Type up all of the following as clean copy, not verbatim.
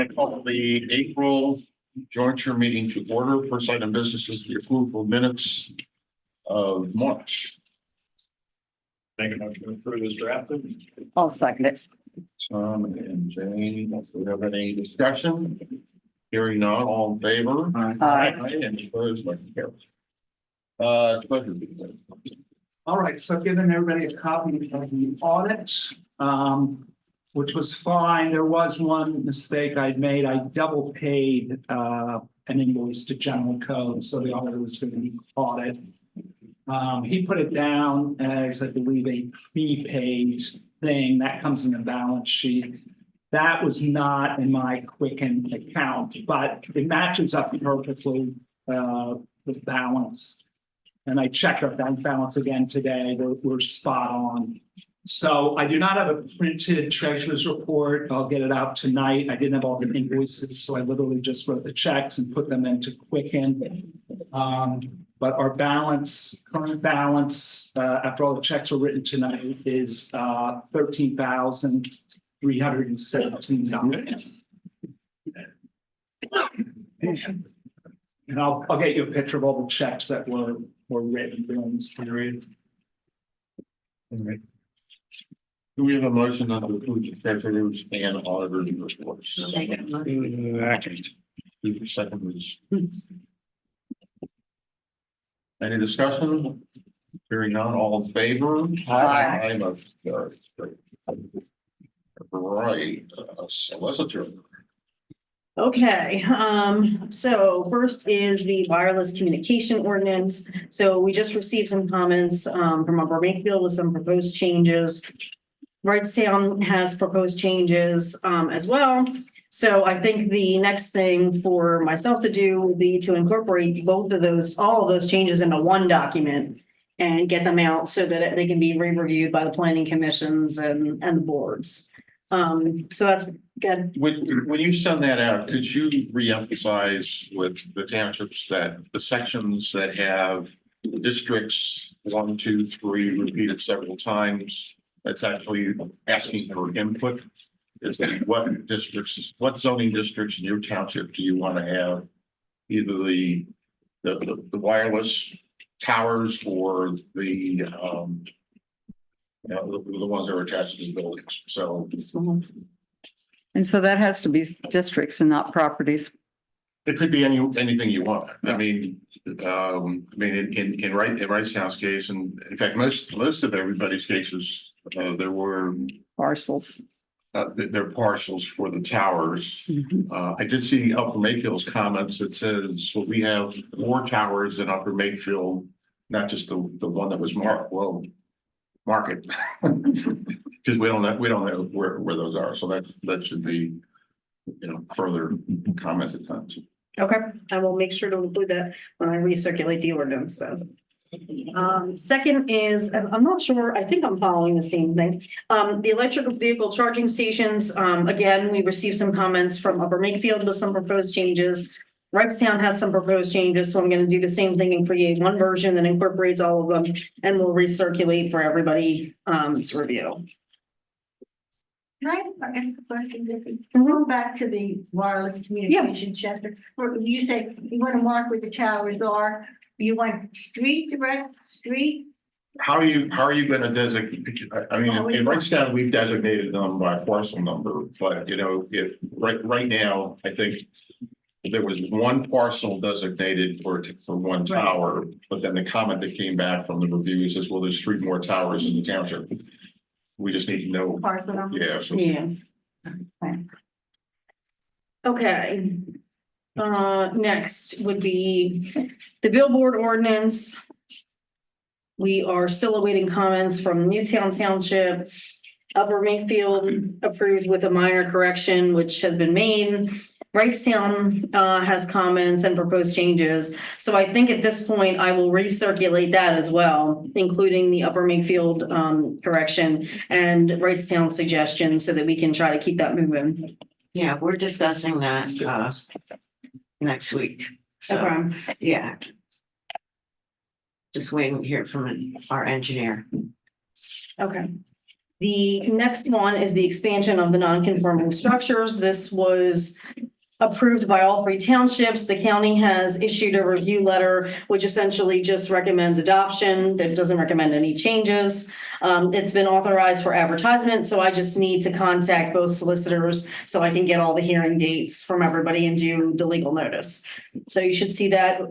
I call the April jointure meeting to order. First item of business is the approval of minutes of March. Make a motion to approve as drafted. I'll second it. Tom and Jane, do we have any discussion? Hearing none, all in favor? Aye. Any opposed, motion carries. Pleasure. All right, so I've given everybody a copy of the audit, which was fine. There was one mistake I'd made. I double paid an invoice to general code, so the auditor was going to be audited. He put it down as, I believe, a prepaid thing that comes in the balance sheet. That was not in my Quicken account, but it matches up perfectly with balance. And I checked our bank balance again today. We're spot on. So I do not have a printed treasurer's report. I'll get it out tonight. I didn't have all the invoices, so I literally just wrote the checks and put them into Quicken. But our balance, current balance, after all the checks were written tonight, is $13,317. And I'll get you a picture of all the checks that were written during this period. Do we have a motion on the approve the treasurer's and auditor's reports? Second is. Any discussion? Hearing none, all in favor? Aye. Motion carries. Right, solicitor. Okay, so first is the wireless communication ordinance. So we just received some comments from Upper Makefield with some proposed changes. Wrightstown has proposed changes as well. So I think the next thing for myself to do will be to incorporate all of those changes into one document and get them out so that they can be re-reviewed by the planning commissions and the boards. So that's good. When you send that out, could you reemphasize with the townships that the sections that have districts 1, 2, 3 repeated several times, that's actually asking for input? Is that what districts, what zoning districts in your township do you want to have? Either the wireless towers or the the ones that are attached to the buildings. So And so that has to be districts and not properties. it could be anything you want. I mean, in Wrightstown's case, and in fact, most of everybody's cases, there were Parcels. they're parcels for the towers. Mhm. I did see Upper Mayfield's comments that says, well, we have more towers in Upper Mayfield, not just the one that was marked. Well, mark it. Because we don't know where those are. So that should be, further commented on. Okay, I will make sure to include that when I recirculate the ordinance though. Second is, I'm not sure, I think I'm following the same thing. The electrical vehicle charging stations, again, we received some comments from Upper Makefield with some proposed changes. Wrightstown has some proposed changes, so I'm going to do the same thing and create one version that incorporates all of them, and we'll recirculate for everybody to review. Can I ask a question, Vicki? Going back to the wireless communication, Chester, you say you want to mark where the towers are. You want direct street? How are you going to designate? I mean, in Wrightstown, we've designated them by parcel number, but if right now, I think there was one parcel designated for one tower, but then the comment that came back from the review says, well, there's 3 more towers in the township. We just need to know. Parcel number? Yeah. So Yeah. Okay. Next would be the billboard ordinance. We are still awaiting comments from Newtown Township. Upper Makefield approved with a minor correction, which has been made. Wrightstown has comments and proposed changes. So I think at this point, I will recirculate that as well, including the Upper Makefield correction and Wrightstown suggestions so that we can try to keep that moving. Yeah, we're discussing that next week. So, Okay. yeah. Just waiting to hear from our engineer. Okay. The next one is the expansion of the non-conforming structures. This was approved by all three townships. The county has issued a review letter, which essentially just recommends adoption. That doesn't recommend any changes. It's been authorized for advertisement, so I just need to contact both solicitors so I can get all the hearing dates from everybody and do the legal notice. So you should see that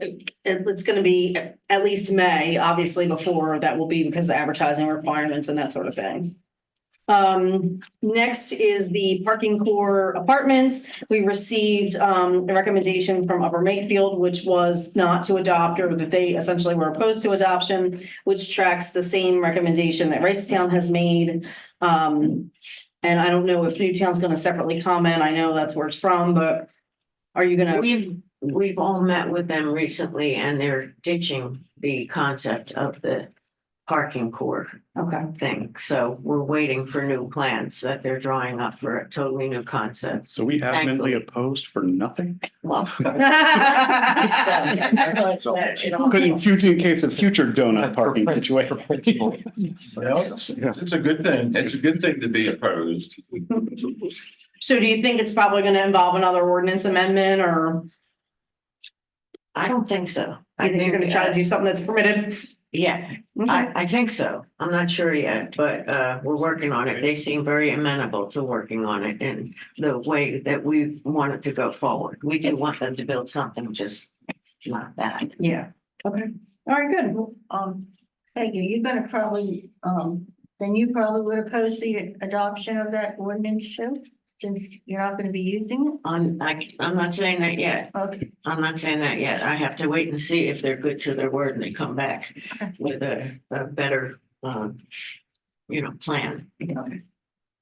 it's going to be at least May, obviously before that will be because of advertising requirements and that sort of thing. Next is the parking core apartments. We received a recommendation from Upper Makefield, which was not to adopt, or that they essentially were opposed to adoption, which tracks the same recommendation that Wrightstown has made. And I don't know if Newtown's going to separately comment. I know that's where it's from, but are you going to? We've all met with them recently and they're ditching the concept of the parking core Okay. thing. So we're waiting for new plans that they're drawing up for a totally new concept. So we adamantly opposed for nothing? Well. Could in future, in case of future donut parking situation. Well, it's a good thing. It's a good thing to be opposed. So do you think it's probably going to involve another ordinance amendment, or I don't think so. you think you're going to try to do something that's permitted? Yeah, I think so. I'm not sure yet, but we're working on it. They seem very amenable to working on it in the way that we want it to go forward. We do want them to build something just not that. Yeah. Okay. All right, good. Peggy, you're gonna probably, then you probably would oppose the adoption of that ordinance too, since you're not gonna be using it? I'm not saying that yet. Okay, I'm not saying that yet. I have to wait and see if they're good to their word and they come back with a better, plan.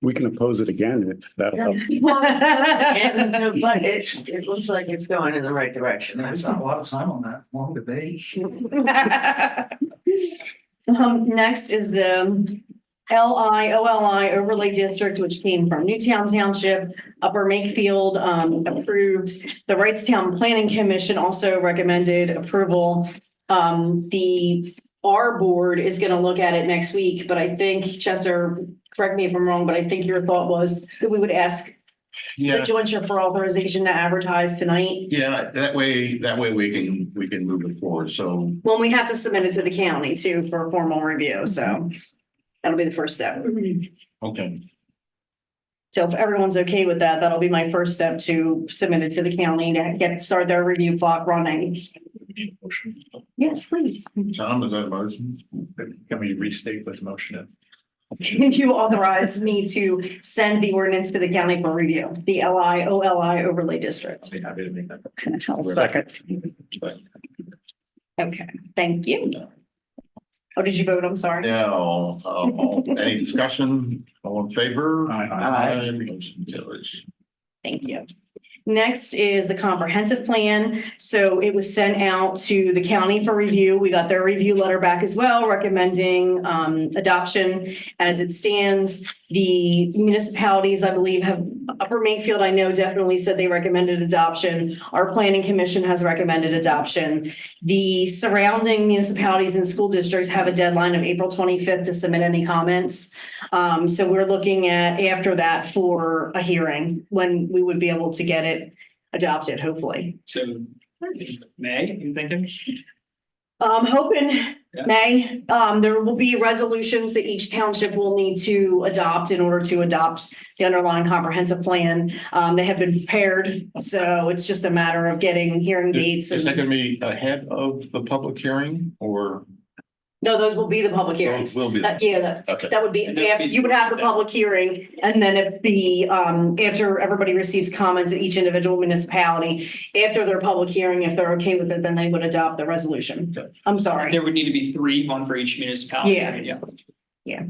We can oppose it again if that'll help. And, but it looks like it's going in the right direction. I That's spent a all. lot of time on that, long debate. Next is the LIOLI overlay district, which came from Newtown Township. Upper Makefield approved. The Wrightstown Planning Commission also recommended approval. Our board is going to look at it next week, but I think, Chester, correct me if I'm wrong, but I think your thought was that we would ask the Yeah, jointure for authorization to advertise tonight. yeah, that way we can move it forward. So Well, we have to submit it to the county too for a formal review, so that'll be the first step. okay. So if everyone's okay with that, that'll be my first step to submit it to the county to start their review clock running. Yes, please. Tom, is that a motion? Can we restate the motion? You authorize me to send the ordinance to the county for review, the LIOLI overlay district. Be happy to make that. Second. Okay, thank you. Oh, did you vote? I'm sorry. Now, any discussion? All in favor? Aye. Motion carries. Thank you. Next is the comprehensive plan. So it was sent out to the county for review. We got their review letter back as well, recommending adoption as it stands. The municipalities, I believe, have Upper Makefield, I know definitely said they recommended adoption. Our planning commission has recommended adoption. The surrounding municipalities and school districts have a deadline of April 25th to submit any comments. So we're looking at after that for a hearing when we would be able to get it adopted, hopefully. So, May, you thinking? Hoping Yeah. May, there will be resolutions that each township will need to adopt in order to adopt the underlying comprehensive plan. They have been prepared, so it's just a matter of getting hearing dates. Is that And gonna be ahead of the public hearing or no, those will be the public hearings. will be? Yeah, Okay, that would be, you would have the public hearing, and then if the, after everybody receives comments at each individual municipality, after their public hearing, if they're okay with it, then they would adopt the resolution. Okay. I'm sorry. There would need to be three, one for each municipality. Yeah. right? Yeah.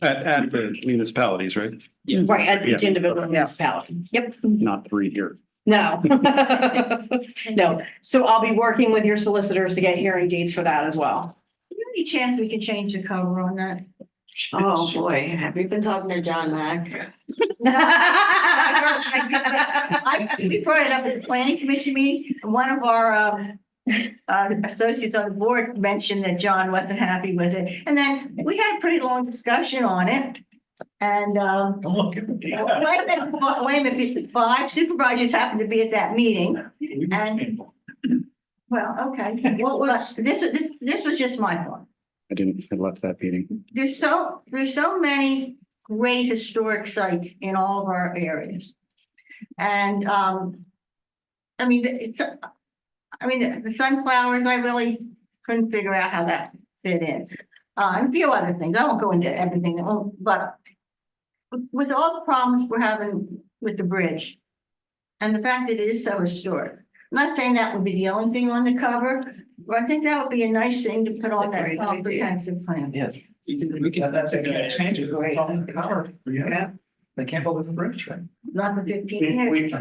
At the municipalities, right? Yeah. Right, at each Yeah. individual municipality. Yep. Not three here. No. No. So I'll be working with your solicitors to get hearing dates for that as well. is there any chance we can change the cover on that? Oh, boy, have you been talking to John Mack? We brought it up at the planning commission meeting, and one of our associates on the board mentioned that John wasn't happy with it, and then we had a pretty long discussion on it. And, Look at me. wait a minute, 5 supervisors happened to be at that meeting. And, well, okay, but this was just my thought. I left that meeting. There's so many great historic sites in all of our areas. And, I mean, the sunflowers, I really couldn't figure out how that fit in. And a few other things, I won't go into everything, but with all the problems we're having with the bridge and the fact that it is so historic, I'm not saying that would be the only thing on the cover, but I think that would be a nice thing to put on that comprehensive plan. Yes. We can, that's a good change. It's on the cover. Yeah. They can't build a bridge, right? Not for 15 years.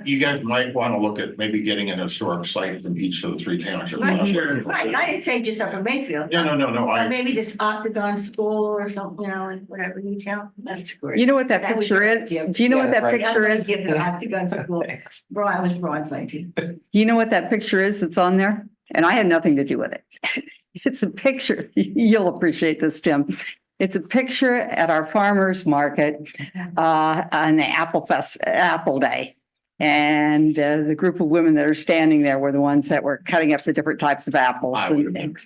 You guys might want to look at maybe getting an historic site from each of the 3 townships. Right. Right, I didn't say just up in Mayfield. Yeah, no, Or maybe this Octagon School or something, in whatever Newtown. That's great. You know what that That would picture be- is? Do you know what that I'm picture gonna is? give the Octagon School, I was Broadside too. Do you know what that picture is that's on there? And I had nothing to do with it. It's a picture. You'll appreciate this, Tim. It's a picture at our farmers market on the Apple Day. And the group of women that are standing there were the ones that were cutting up the different types of apples. I would have been.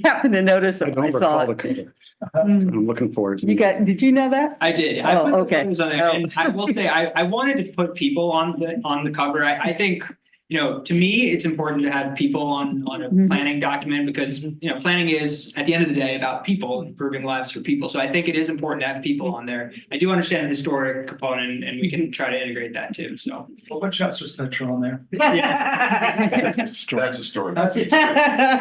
Happened to notice I it when I don't saw recall the it. cover. I'm looking forward. to You it. got, did you know that? I did. I Oh, put the okay. photos on there, and I will say, I wanted to put people on the cover. I think, to me, it's important to have people on a Mhm. planning document because, planning is at the end of the day about people, improving lives for people. So I think it is important to have people on there. I do understand the historic component and we can try to integrate that too, so. We'll put Chester's picture on there. That's a story. That's it.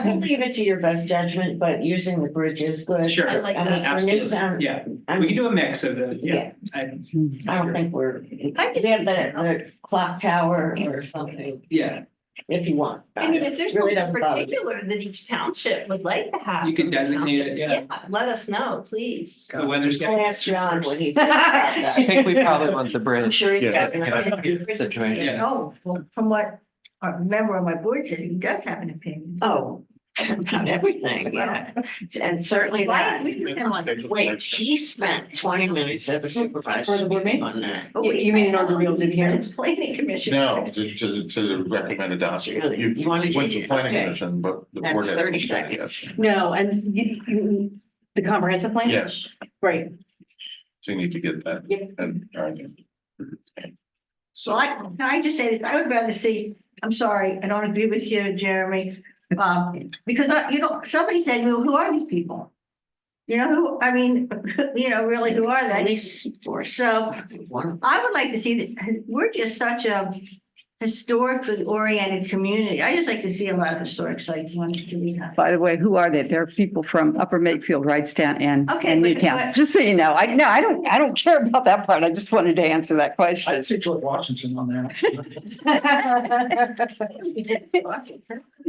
We'll leave it to your best judgment, but using the bridge is good. Sure. I mean, for Absolutely. Newtown, Yeah, I we mean, can do a mix of the, Yeah. I don't think we have the clock tower or something, yeah, if you want. I mean, if there's Really something doesn't bother me. particular that each township would like to have. you could designate it, yeah. Let us know, please. The weather's I'll getting. ask John what he thinks about that. I think we probably want the I'm bridge. sure he's Yeah. got an opinion. Situation. Yeah. Oh, well, from what a member of my board said, he does have an opinion. Oh, about everything, yeah. And certainly Why that. did we put him on? Wait, he spent 20 minutes at the supervisor For the board meeting meetings? on that. Oh, You mean in order to be able to hear it? Planning commission. No, to recommend a dossier. Really? You wanna went change to it? planning Okay. commission, but the board. That's had- 30 seconds. No, and the comprehensive plan? Yes, Right. so you need to get that. Yep. And, all right. So can I just say this, I would rather see, I'm sorry, I don't agree with you, Jeremy. Because somebody said, well, who are these people? Really, who are they? Police force. So One. I would like to see that, we're just such a historically oriented community. I just like to see a lot of historic sites when we have. By the way, who are they? They're people from Upper Makefield, Wrightstown and Okay, and but- Newtown. but- Just so you know, I don't care about that part. I just wanted to answer that question. I'd say George Washington on there.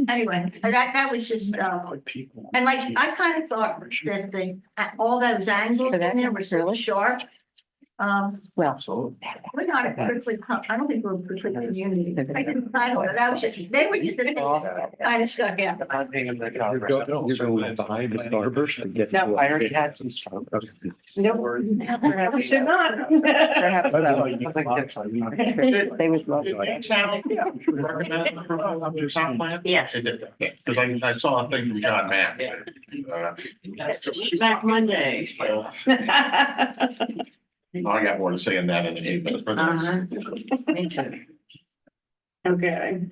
Anyway, that was just, and like, I kind of thought that all those angles in there were so sharp. Well, We're not a quickly, I don't think we're a quickly community. I don't know, that was just, they were just kind of stuck out. You're You're going behind the starburst to get. No, I already had some stuff. Nope. We should not. perhaps so. They would love it. Yes. Because I saw a thing from John Mack. Back Monday. I got more to say in that in 8 minutes, but that's- Uh-huh. Me too. Okay.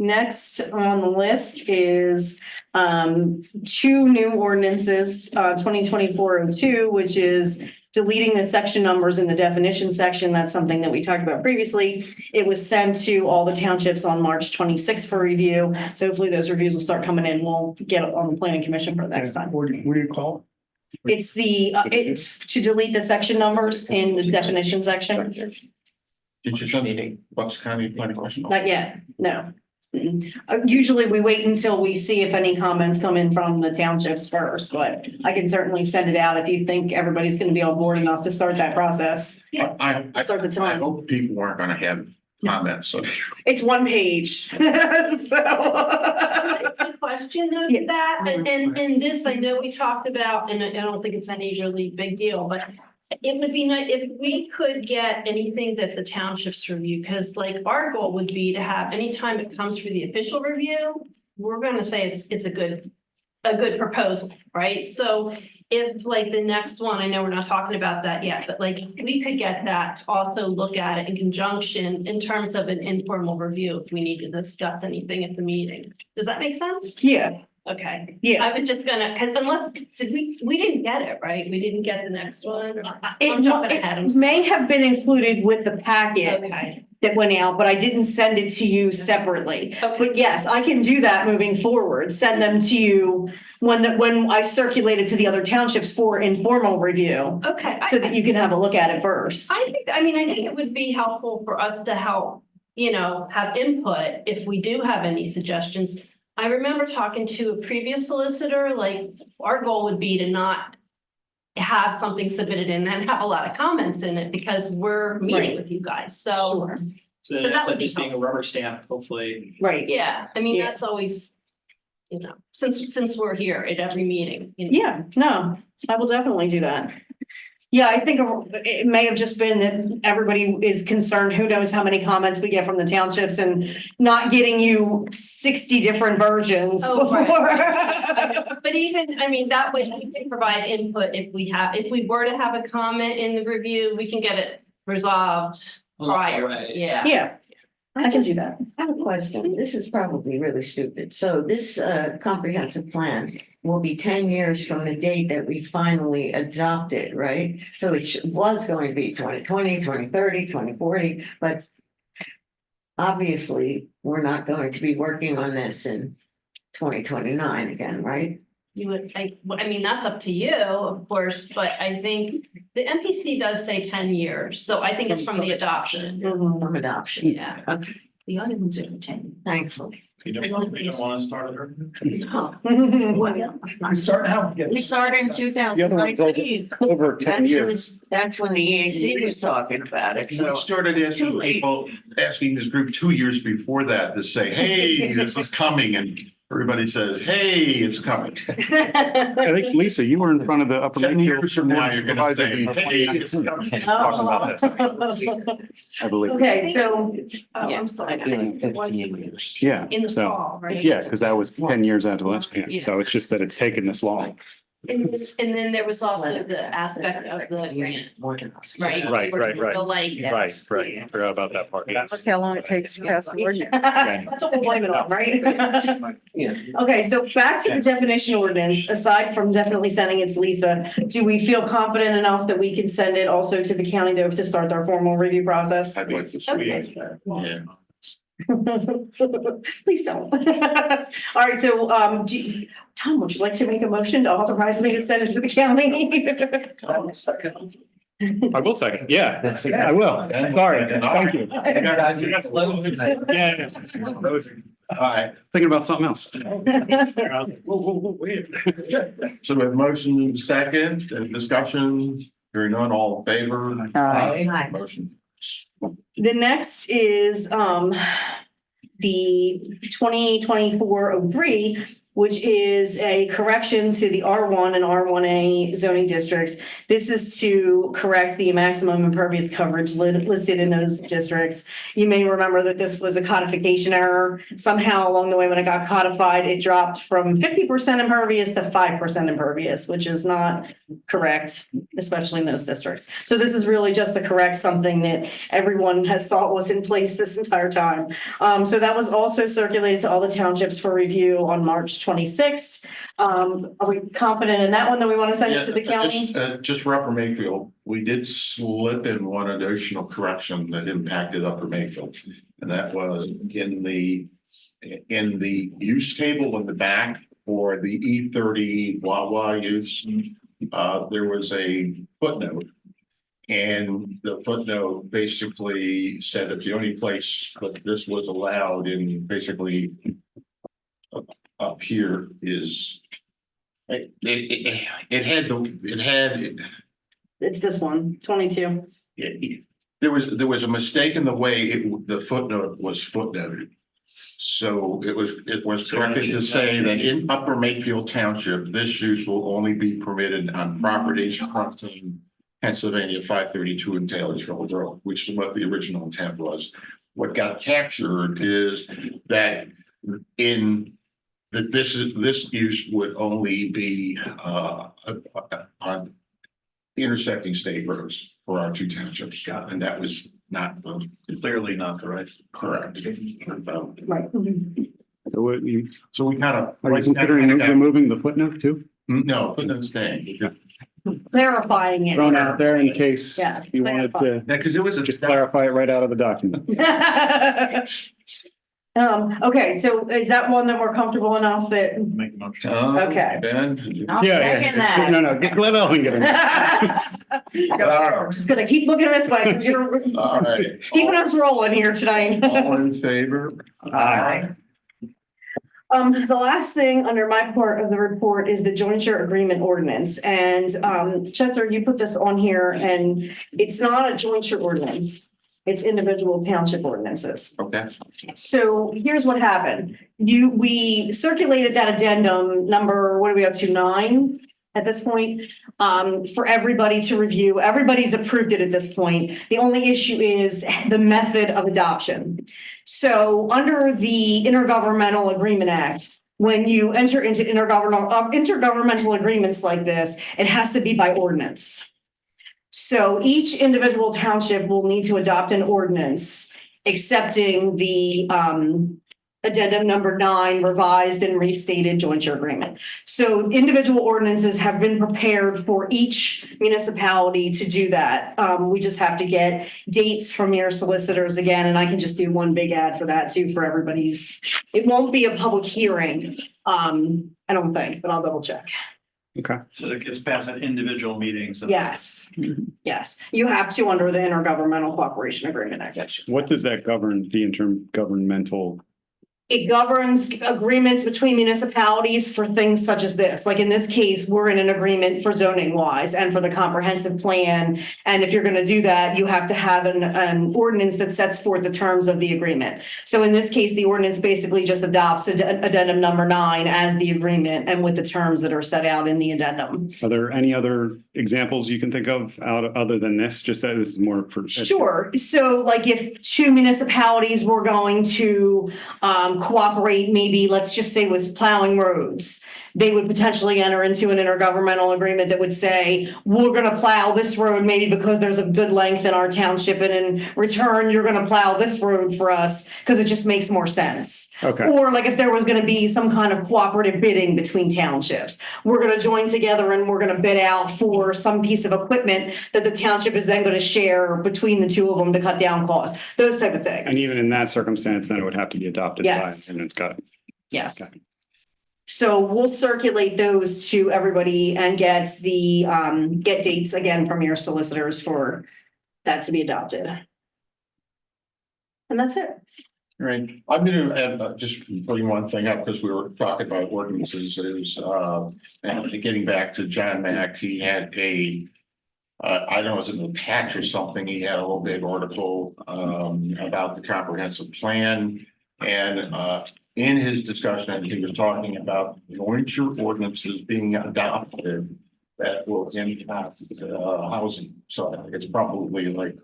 Next on the list is two new ordinances, 2024-02, which is deleting the section numbers in the definition section. That's something that we talked about previously. It was sent to all the townships on March 26th for review. So hopefully those reviews will start coming in. We'll get it on the planning commission for the next time. What do you call It's it's to delete the section numbers in the definition section. Did you send Bucks County planning question? Not yet, no. Usually we wait until we see if any comments come in from the townships first, but I can certainly send it out if you think everybody's gonna be on board enough to start that process. I Start the time. hope people aren't gonna have comments, so. It's one page. So. It's a question of Yeah. that, and this, I know we talked about, and I don't think it's a majorly big deal, but it would be nice if we could get anything that the townships review, because like our goal would be to have, anytime it comes for the official review, we're gonna say it's a good proposal, right? So if like the next one, I know we're not talking about that yet, but like we could get that to also look at it in conjunction in terms of an informal review if we need to discuss anything at the meeting. Does that make sense? Yeah, Okay. yeah. I was just gonna, because unless, we didn't get it, right? We didn't get the next one. I'm It jumping ahead. I'm may have been included with the packet Okay. that went out, but I didn't send it to you separately. Okay. But yes, I can do that moving forward, send them to you when I circulate it to the other townships for informal review, Okay. so that you can have a look at it first. I think it would be helpful for us to help, have input if we do have any suggestions. I remember talking to a previous solicitor, like our goal would be to not have something submitted and then have a lot of comments in it because we're meeting Right. with you guys. So, Sure. So So that that's would like be just being a rubber stamp, hopefully. Right, yeah, Yeah. that's always, since we're here at every meeting. yeah, no, I will definitely do that. Yeah, I think it may have just been that everybody is concerned, who knows how many comments we get from the townships and not getting you 60 different versions. Oh, right. before. But even, that way we can provide input if we were to have a comment in the review, we can get it resolved prior. Right. Yeah. Yeah, I can do that. I have a question. This is probably really stupid. So this comprehensive plan will be 10 years from the date that we finally adopt it, right? So it was going to be 2020, 2030, 2040, but obviously we're not going to be working on this in 2029 again, right? You would, that's up to you, of course, but I think the MPC does say 10 years, so I think it's from the adoption. From adoption. Yeah. Okay, The other ones are 10. thankfully. You don't want to start it early? No. I'm starting out. We started in The other one's 2019. over 10 years. That's when the EAC was talking about it, We so. started Too asking late. people, asking this group 2 years before that to say, hey, this is coming, and everybody says, hey, it's coming. I think, Lisa, you were in front of the upper. 10 Lakeville years from now, you're gonna say, supervisor hey, it's coming. talking about this, I believe. Okay, so, Oh, I'm sorry. I think it was Yeah, in the so, fall, right? yeah, because that was 10 years after the last meeting. So it's just that it's taken this long. And then there was also the aspect of the grant, right? Right. So like. Right. I forgot about that part. Yes. Look how long it takes to pass the ordinance. that's what we'll blame it on, right? Yeah. Okay, so back to the definition ordinance, aside from definitely sending it to Lisa, do we feel confident enough that we can send it also to the county though to start their formal review process? I'd like to see it. Yeah. Please don't. All right, so, Tom, would you like to make a motion to authorize me to send it to the county? I will second. Yeah, I will. Sorry. Thank you. Yeah. All right, Thinking about something else. so we have motion second, and discussion, hearing none, all in favor? Aye. Motion. The next is, the 2024-03, which is a correction to the R1 and R1A zoning districts. This is to correct the maximum impervious coverage listed in those districts. You may remember that this was a codification error. Somehow along the way, when it got codified, it dropped from 50% impervious to 5% impervious, which is not correct, especially in those districts. So this is really just to correct something that everyone has thought was in place this entire time. So that was also circulated to all the townships for review on March 26th. Are we confident in that one that we want to send it to the county? Just for Upper Mayfield, we did slip in one additional correction that impacted Upper Mayfield. And that was in the use table in the back for the E30 Wawa use. There was a footnote. And the footnote basically said that the only place that this was allowed in basically up here is it had It's this one, 22. There was a mistake in the way the footnote was footnoted. So it was corrected to say that in Upper Makefield Township, this use will only be permitted on properties fronting Pennsylvania 532 and Taylorsville Road, which is what the original intent was. What got captured is that this use would only be on intersecting state roads for our two townships, and that was not clearly not the right. Correct. Right. So what you, So we kind of. are you considering removing the footnote too? No, put them staying. Clarifying it. Thrown out there in case Yeah, you wanted to Yeah, because it was just clarify it right out of the document. Okay, so is that one that we're comfortable enough that? Okay. Ben. Second that. No, let Ellen get in. I'm just gonna keep looking this way because you're All right. keeping us rolling here tonight. All in favor? Aye. The last thing under my part of the report is the jointure agreement ordinance. And, Chester, you put this on here and it's not a jointure ordinance. It's individual township ordinances. Okay. So here's what happened. We circulated that addendum number, what are we up to, 9 at this point? For everybody to review. Everybody's approved it at this point. The only issue is the method of adoption. So under the Intergovernmental Agreement Act, when you enter into intergovernmental agreements like this, it has to be by ordinance. So each individual township will need to adopt an ordinance accepting the addendum number 9 revised and restated jointure agreement. So individual ordinances have been prepared for each municipality to do that. We just have to get dates from your solicitors again, and I can just do one big ad for that too for everybody's. It won't be a public hearing, I don't think, but I'll double check. Okay. So that gets passed at individual meetings. Yes, yes, you have to under the Intergovernmental Cooperation Agreement Act. What does that govern, the intergovernmental? It governs agreements between municipalities for things such as this. Like in this case, we're in an agreement for zoning wise and for the comprehensive plan. And if you're going to do that, you have to have an ordinance that sets forth the terms of the agreement. So in this case, the ordinance basically just adopts addendum number 9 as the agreement and with the terms that are set out in the addendum. Are there any other examples you can think of other than this? Just that this is more for. Sure. So like if 2 municipalities were going to cooperate, maybe let's just say with plowing roads, they would potentially enter into an intergovernmental agreement that would say, we're going to plow this road maybe because there's a good length in our township, and in return, you're going to plow this road for us because it just makes more sense. Okay. Or like if there was going to be some kind of cooperative bidding between townships, we're going to join together and we're going to bid out for some piece of equipment that the township is then going to share between the 2 of them to cut down costs, those type of things. And even in that circumstance, then it would have to be adopted by, Yes. and it's got. Yes. Okay. So we'll circulate those to everybody and get the, get dates again from your solicitors for that to be adopted. And that's it. Right. I'm going to just bring one thing up because we were talking about ordinances and getting back to John Mack, he had I don't know, was it in the patch or something? He had a little big article about the comprehensive plan. And in his discussion, he was talking about jointure ordinances being adopted that will impact housing. So I think it's probably like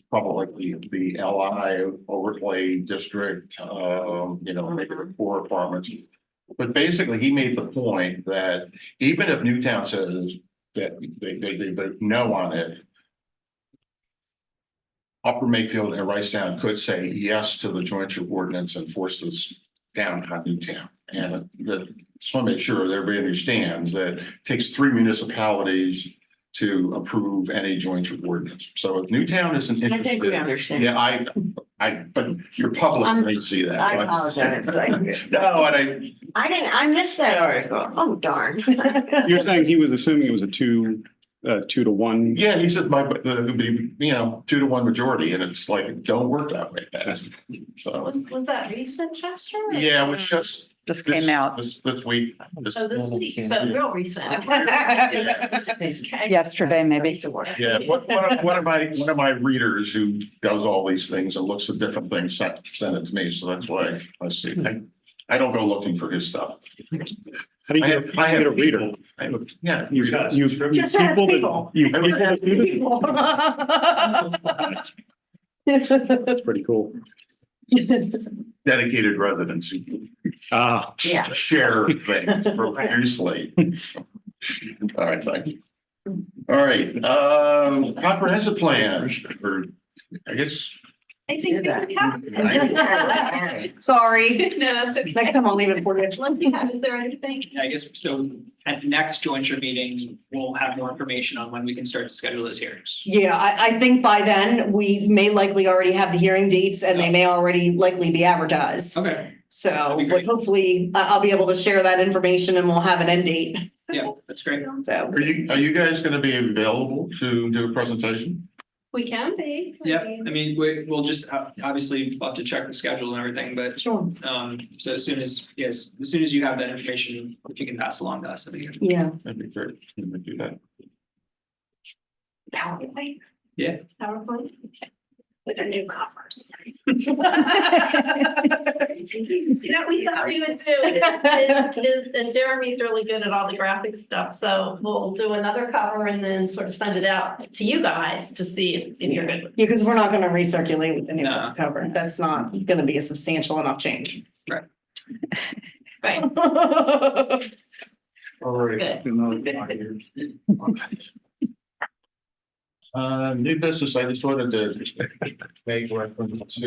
probably like the LI overlay district, maybe the 4 apartments. But basically, he made the point that even if Newtown says that they vote no on it, Upper Makefield and Ricetown could say yes to the jointure ordinance and force this down on Newtown. And just want to make sure that everybody understands that it takes 3 municipalities to approve any jointure ordinance. So if Newtown isn't interested. I think we understand. Yeah, but your public may see that. I apologize. No, and I missed that article. Oh, darn. You're saying he was assuming it was a 2 to 1? yeah, he said it would be, 2 to 1 majority, and it's like, don't work that way. So, Was that recent, Chester? yeah, it was just just came out This week. So this week, so real recent. yesterday, maybe. Yeah, one of my readers who does all these things and looks at different things sent it to me, so that's why I see. I don't go looking for his stuff. How do you I get a have reader? people. Yeah. You got a you- subscription? Just ask people that- people. you people that do this? That's pretty cool. Dedicated residents who Ah, Yeah. share things profusely. All right, thank you. All right, comprehensive plan, or I guess. I think we have. Sorry. No, that's okay. Next time I'll leave it for you. Unless you have, is there anything? I guess, so at the next jointure meeting, we'll have more information on when we can start to schedule those hearings. Yeah, I think by then we may likely already have the hearing dates and they may already likely be advertised. Okay, So, That'd be but great. hopefully I'll be able to share that information and we'll have an end date. yeah, that's great. So, Are you guys gonna be available to do a presentation? We can be. Yep, I mean, we'll just obviously we'll have to check the schedule and everything, but sure. so as soon as you have that information, if you can pass along to us, that'd be good. Yeah. That'd be great. We would do that. PowerPoint PowerPoint. with a new covers. You know, we thought we would do and Jeremy's really good at all the graphic stuff, so we'll do another cover and then sort of send it out to you guys to see if you're good with Yeah, because we're not gonna recirculate with the new No. cover. That's not gonna be a substantial enough change. it. Right. All right. New business, I just wanted to make reference to,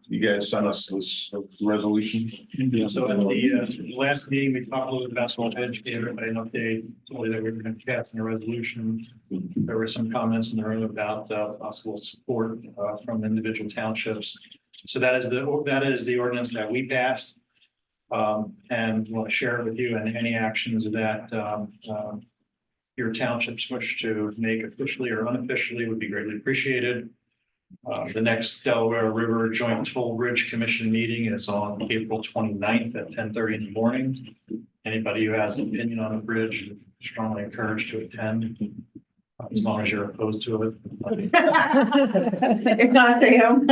you guys sent us this resolution. So in the last meeting, we talked a little bit about small edge, gave everybody an update, told you that we were going to cast in a resolution. There were some comments in the room about possible support from individual townships. So that is the ordinance that we passed. And want to share it with you, and any actions that your townships wish to make officially or unofficially would be greatly appreciated. The next Delaware River Joint Toll Bridge Commission meeting is on April 29th at 10:30 in the morning. Anybody who has an opinion on the bridge, strongly encouraged to attend, as long as you're opposed to it. If not, stay home.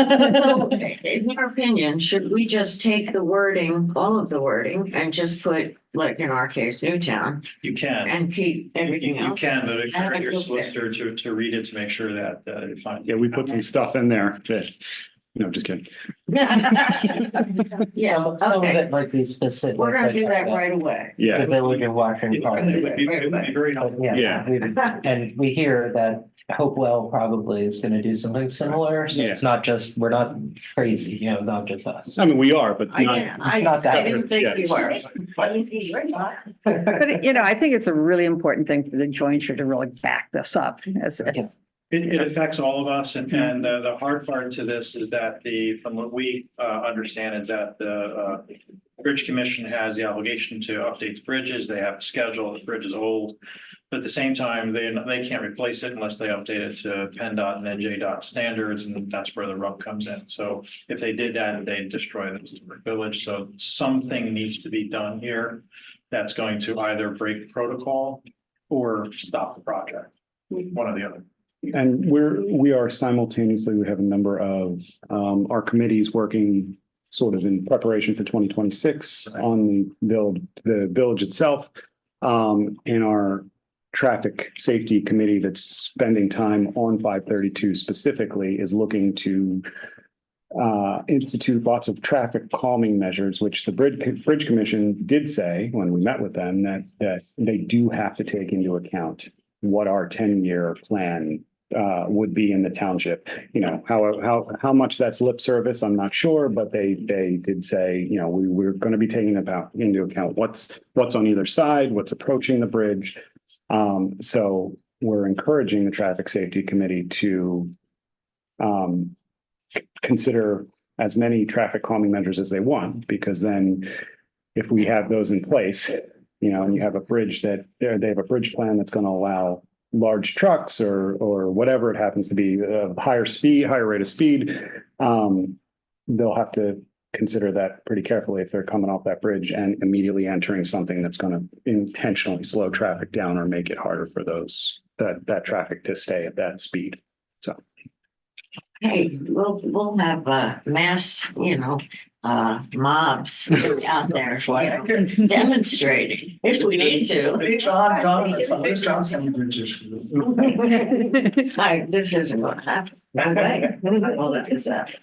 In your opinion, should we just take the wording, all of the wording, and just put, like in our case, Newtown, You can. and keep everything You else? can, but I encourage haven't your looked at it. solicitor to read it to make sure that you find. yeah, we put some stuff in there that, no, just kidding. Yeah, Some of okay, it might be specific. we're gonna do that like right away. Yeah. The village of Washington Park. It would be very But helpful. yeah, and we hear that Hopewell probably is gonna do something similar, so it's not just, we're not crazy, you know, not just us. I mean, we are, but I not, didn't, I Not that didn't think you were. But, I think it's a really important thing for the jointure to really back this up as, It affects all of us, and the hard part to this is that from what we understand is that the Bridge Commission has the obligation to update the bridges. They have a schedule. The bridge is old. But at the same time, they can't replace it unless they update it to PennDOT and NJDOT standards, and that's where the rub comes in. So if they did that, they'd destroy the historic village. So something needs to be done here that's going to either break protocol or stop the project, one or the other. and we are simultaneously, we have a number of our committees working sort of in preparation for 2026 on the village itself. In our traffic safety committee that's spending time on 532 specifically is looking to institute lots of traffic calming measures, which the Bridge Commission did say when we met with them that they do have to take into account what our 10-year plan would be in the township. You know, how much that's lip service, I'm not sure, but they did say, you know, we're going to be taking into account what's on either side, what's approaching the bridge. So we're encouraging the Traffic Safety Committee to consider as many traffic calming measures as they want, because then if we have those in place, you know, and you have a bridge they have a bridge plan that's going to allow large trucks or whatever it happens to be, higher rate of speed, they'll have to consider that pretty carefully if they're coming off that bridge and immediately entering something that's going to intentionally slow traffic down or make it harder for that traffic to stay at that speed. So. Hey, we'll have mass, mobs out there, demonstrating if we need to. This isn't gonna happen. No way. Well, that is that.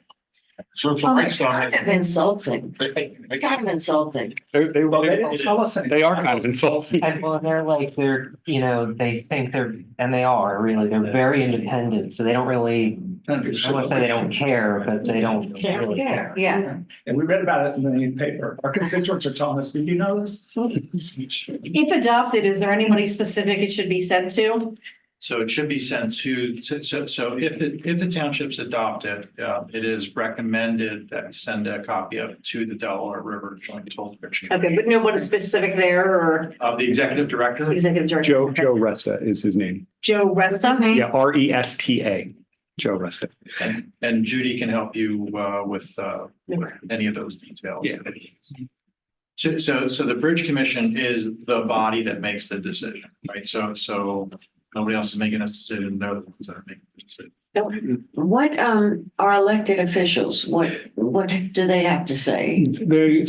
So It's kind of insulting. Kind of insulting. They didn't tell us anything. they are kind of insulting. And well, they think and they are really, they're very independent, so they don't really, I wouldn't say they don't care, but they don't really care. Yeah. And we read about it in the paper. Our constituents are telling us, did you know this? If adopted, is there anybody specific it should be sent to? So it should be sent to, so if the townships adopt it, it is recommended that we send a copy of it to the Delaware River Joint Toll Bridge. Okay, but no one is specific there or The executive director. executive director? Joe Resta is his name. Joe Resta? Yeah, Resta. Joe Resta. And Judy can help you with any of those details. Yeah. So the Bridge Commission is the body that makes the decision, right? So nobody else is making this decision. They're the ones that are making the decision. What are elected officials? What do they have to say? They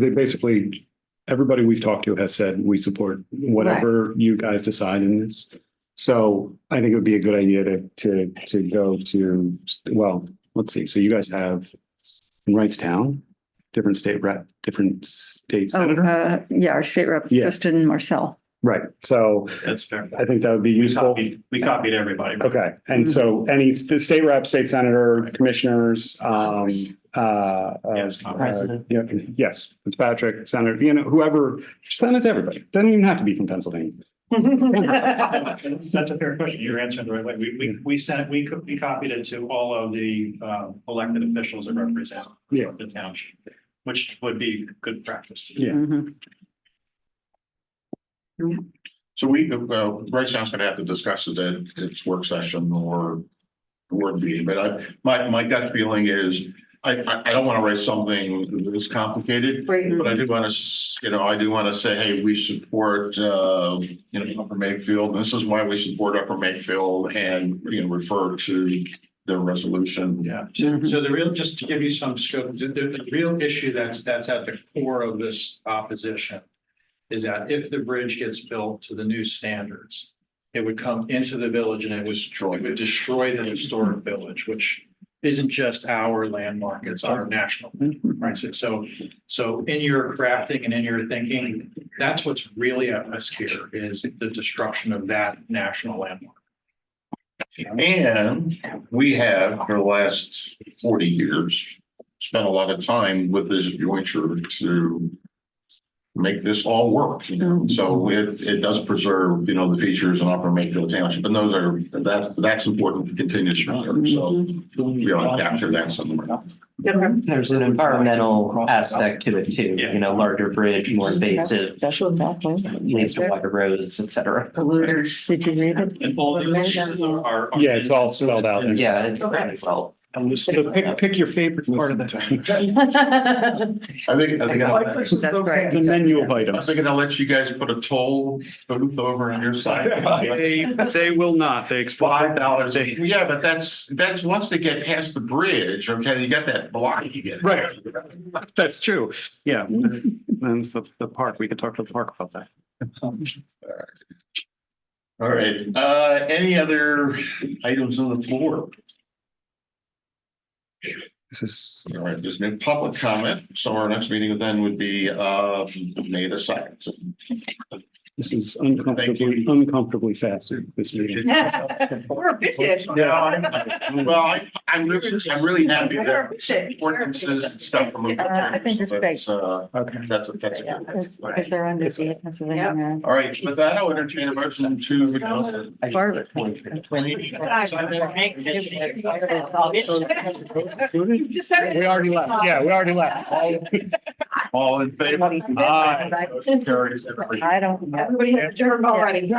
basically, everybody we've talked to has said we support whatever you guys decide in this. So I think it would be a good idea to go to, well, let's see. So you guys have in Wrightstown, different state senator. Our state rep, Yeah. Kristen Marcel. Right. So That's fair. I think that would be useful. We copied everybody. Okay. And so any state rep, state senator, commissioners, Yes, President. yes, Fitzpatrick, Senator, whoever, send it to everybody. Doesn't even have to be from Pennsylvania. That's a fair question. You're answering the right way. We copied it to all of the elected officials that represent the township, which would be good practice. Yeah. Mhm. So Wrightstown's gonna have to discuss it at its work session or board meeting, but my gut feeling is I don't want to write something that is complicated, but I do want to say, hey, we support, Upper Makefield. This is why we support Upper Makefield and, refer to the resolution. Yeah, so the real, just to give you some scope, the real issue that's at the core of this opposition is that if the bridge gets built to the new standards, it would come into the village and it would destroy the historic village, which isn't just our landmark, it's our national, right? So in your crafting and in your thinking, that's what's really at risk here is the destruction of that national landmark. And we have, for the last 40 years, spent a lot of time with this jointure to make this all work, So it does preserve, the features in Upper Makefield Township, and that's important to continue to preserve. So we ought to capture that somewhere. There's an environmental aspect to it too, larger bridge, more invasive, leads to wider roads, et cetera. Polluters. Did you read it? And all the issues are. Yeah, it's all spelled out. Yeah, it's pretty well. So pick your favorite part of the time. I think That's right. It's a menu of I'm items. thinking I'll let you guys put a toll booth over on your side. They will not. They expire. $5. Yeah, but that's once they get past the bridge, okay, you got that block you get. Right. That's true. Yeah. That's the park. We could talk to the park about that. All right, any other items on the floor? This is. All right, there's no public comment, so our next meeting then would be May the 2nd. This is uncomfortably fast, this meeting. We're efficient. Well, I'm really happy that ordinances and stuff. are moving I think it's great. Okay. That's a good. Because they're under the Pennsylvania. All right, with that, I'll entertain a motion to. Bartlett. We already left. Yeah, we already left. All in favor? What he said. Aye. Motion carries. I don't know. Everybody has adjourned already.